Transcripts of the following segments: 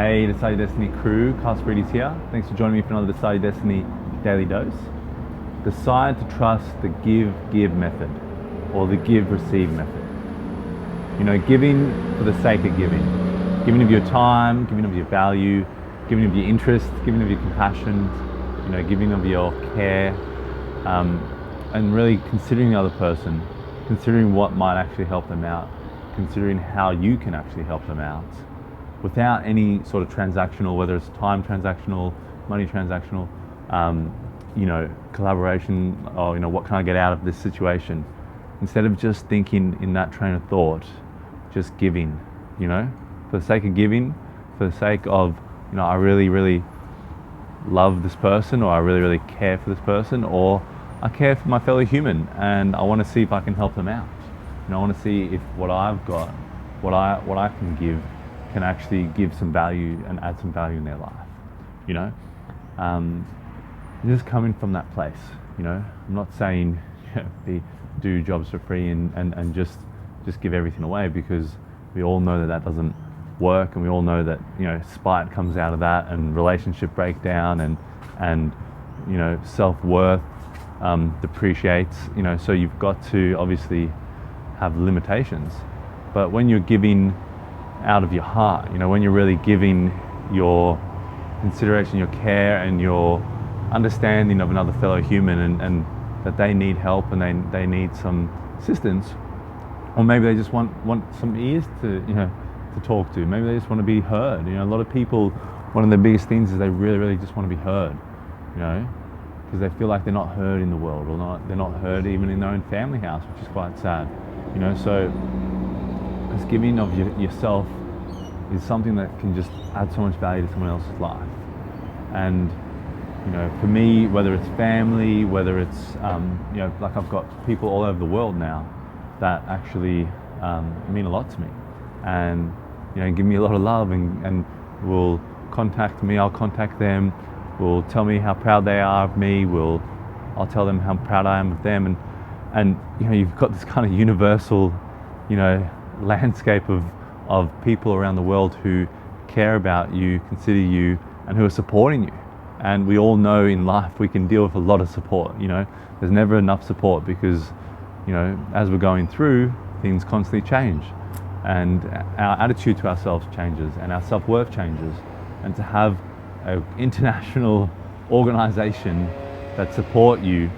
Hey, Decide Your Destiny crew, Carl Spreedy's here. Thanks for joining me for another Decide Your Destiny Daily Dose. Decide to trust the give method, or the give-receive method. You know, giving for the sake of giving. Giving of your time, giving of your value, giving of your interest, giving of your compassion, you know, giving of your care, and really considering the other person, considering what might actually help them out, considering how you can actually help them out, without any sort of transactional, whether it's time transactional, money transactional, you know, collaboration, or, you know, what can I get out of this situation? Instead of just thinking in that train of thought, just giving, you know, for the sake of giving, for the sake of, you know, I really, really love this person, or I really, really care for this person, or I care for my fellow human and I want to see if I can help them out. You know, I want to see if what I've got, what I can give, can actually give some value and add some value in their life, you know. Just coming from that place, you know. I'm not saying, you know, do jobs for free and just give everything away, because we all know that doesn't work, and we all know that, you know, spite comes out of that, and relationship breakdown, and you know, self-worth depreciates, you know. So you've got to obviously have limitations. But when you're giving out of your heart, you know, when you're really giving your consideration, your care, and your understanding of another fellow human, and that they need help, and they need some assistance, or maybe they just want some ears to, you know, to talk to. Maybe they just want to be heard. You know, a lot of people, one of the biggest things is they really, really just want to be heard, you know, because they feel like they're not heard in the world, or they're not heard even in their own family house, which is quite sad, you know. So this giving of yourself is something that can just add so much value to someone else's life. And, you know, for me, whether it's family, whether it's, you know, like I've got people all over the world now that actually mean a lot to me, and, you know, give me a lot of love, and will contact me, I'll contact them, will tell me how proud they are of me, I'll tell them how proud I am of them, and you know, you've got this kind of universal, you know, landscape of people around the world who care about you, consider you, and who are supporting you. And we all know in life we can deal with a lot of support, you know. There's never enough support, because, you know, as we're going through, things constantly change, and our attitude to ourselves changes, and our self-worth changes. And to have an international organization that support you,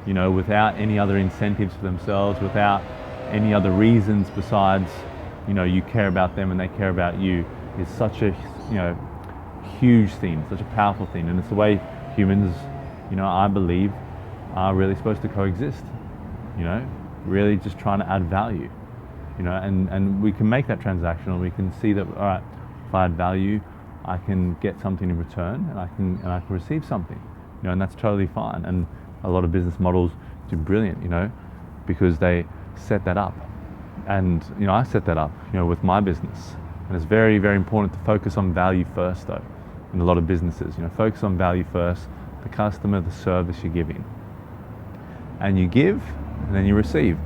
you know, without any other incentives for themselves, without any other reasons besides, you know, you care about them and they care about you, is such a, you know, huge thing, such a powerful thing. And it's the way humans, you know, I believe, are really supposed to coexist, you know, really just trying to add value, you know, and we can make that transactional. We can see that, all right, if I add value, I can get something in return, and I can receive something, you know, and that's totally fine. And a lot of business models do brilliant, you know, because they set that up. And, you know, I set that up, you know, with my business. And it's very, very important to focus on value first, though, in a lot of businesses. You know, focus on value first, the customer, the service you're giving. And you give, and then you receive.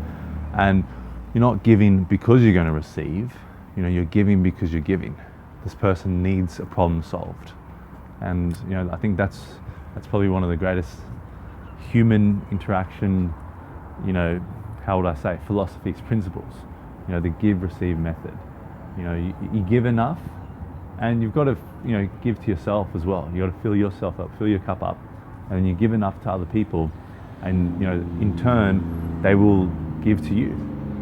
And you're not giving because you're going to receive, you know, you're giving because you're giving. This person needs a problem solved. And, you know, I think that's probably one of the greatest human interaction, you know, how would I say, philosophies, principles, you know, the give-receive method. You know, you give enough, and you've got to, you know, give to yourself as well. You've got to fill yourself up, fill your cup up, and you give enough to other people, and, you know, in turn, they will give to you.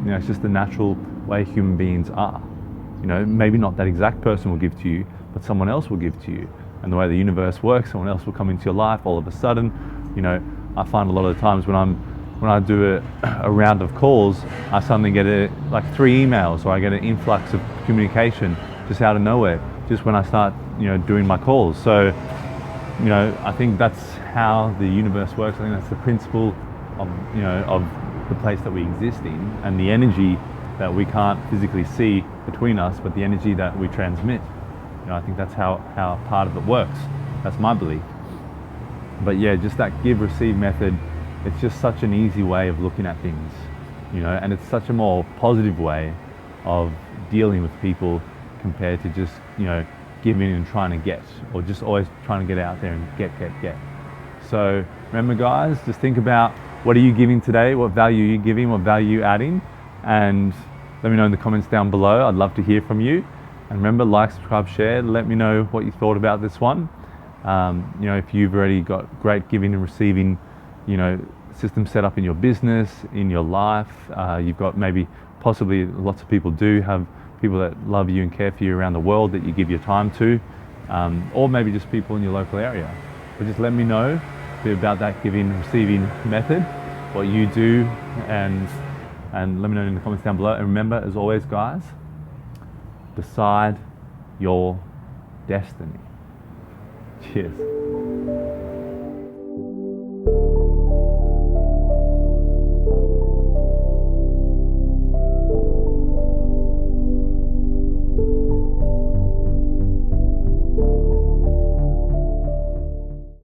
You know, it's just the natural way human beings are. You know, maybe not that exact person will give to you, but someone else will give to you. And the way the universe works, someone else will come into your life all of a sudden. You know, I find a lot of the times when I do a round of calls, I suddenly get like 3 emails, or I get an influx of communication just out of nowhere, just when I start, you know, doing my calls. So, you know, I think that's how the universe works. I think that's the principle of, you know, of the place that we exist in, and the energy that we can't physically see between us, but the energy that we transmit. You know, I think that's how part of it works. That's my belief. But yeah, just that give-receive method, it's just such an easy way of looking at things, you know, and it's such a more positive way of dealing with people compared to just, you know, giving and trying to get, or just always trying to get out there and get. So remember guys, just think about what are you giving today, what value are you giving, what value are you adding, and let me know in the comments down below. I'd love to hear from you. And remember, like, subscribe, share, let me know what you thought about this one. If you've already got great giving and receiving, system set up in your business, in your life, you've got maybe possibly lots of people do have people that love you and care for you around the world that you give your time to, or maybe just people in your local area. But just let me know a bit about that giving and receiving method, what you do, and let me know in the comments down below. And remember, as always guys, decide your destiny. Cheers.